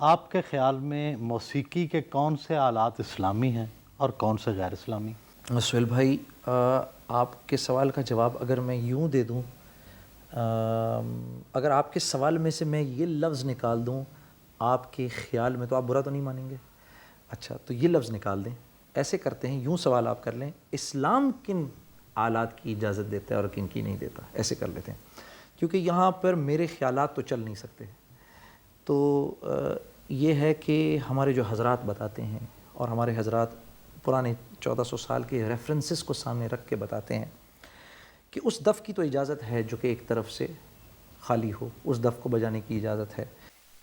آپ کے خیال میں موسیقی کے کون سے آلات اسلامی ہیں اور کون سے غیر اسلامی؟ سہیل بھائی، آپ کے سوال کا جواب اگر میں یوں دے دوں، اگر آپ کے سوال میں سے میں یہ لفظ نکال دوں آپ کے خیال میں، تو آپ برا تو نہیں مانیں گے؟ اچھا، تو یہ لفظ نکال دیں، ایسے کرتے ہیں، یوں سوال آپ کر لیں، اسلام کن آلات کی اجازت دیتا ہے اور کن کی نہیں دیتا، ایسے کر لیتے ہیں، کیونکہ یہاں پر میرے خیالات تو چل نہیں سکتے۔ تو یہ ہے کہ ہمارے جو حضرات بتاتے ہیں، اور ہمارے حضرات پرانے 1400 سال کے ریفرنسز کو سامنے رکھ کے بتاتے ہیں کہ اس دف کی تو اجازت ہے جو کہ ایک طرف سے خالی ہو، اس دف کو بجانے کی اجازت ہے۔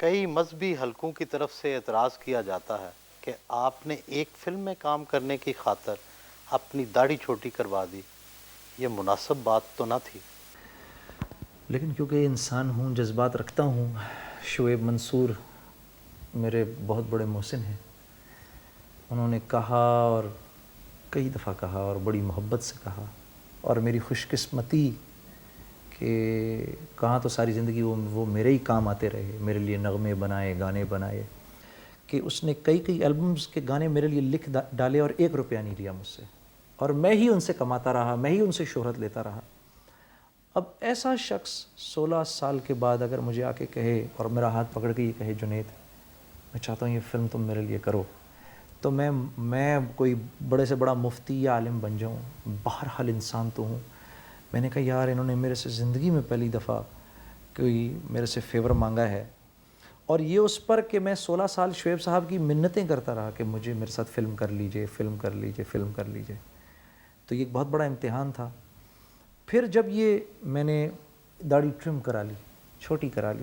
کئی مذہبی حلقوں کی طرف سے اعتراض کیا جاتا ہے کہ آپ نے ایک فلم میں کام کرنے کی خاطر اپنی داڑھی چھوٹی کروا دی، یہ مناسب بات تو نہ تھی؟ لیکن کیونکہ انسان ہوں، جذبات رکھتا ہوں۔ شعیب منصور میرے بہت بڑے محسن ہیں، انہوں نے کہا اور کئی دفعہ کہا اور بڑی محبت سے کہا، اور میری خوش قسمتی کہ کہاں تو ساری زندگی وہ میرے ہی کام آتے رہے، میرے لیے نغمے بنائے، گانے بنائے، کہ اس نے کئی البمز کے گانے میرے لیے لکھ ڈالے اور 1 روپیہ نہیں لیا مجھ سے، اور میں ہی ان سے کماتا رہا، میں ہی ان سے شہرت لیتا رہا۔ اب ایسا شخص 16 سال کے بعد اگر مجھے آ کے کہے اور میرا ہاتھ پکڑ کے یہ کہے، جنید میں چاہتا ہوں یہ فلم تم میرے لیے کرو، تو میں کوئی بڑے سے بڑا مفتی یا عالم بن جاؤں، بہرحال انسان تو ہوں۔ میں نے کہا یار، انہوں نے میرے سے زندگی میں پہلی دفعہ کوئی میرے سے فیور مانگا ہے، اور یہ اس پر کہ میں 16 سال شعیب صاحب کی منتیں کرتا رہا کہ مجھے میرے ساتھ فلم کر لیجئے، فلم کر لیجئے، فلم کر لیجئے۔ تو یہ ایک بہت بڑا امتحان تھا۔ پھر جب یہ میں نے داڑھی ٹرم کرا لی، چھوٹی کرا لی،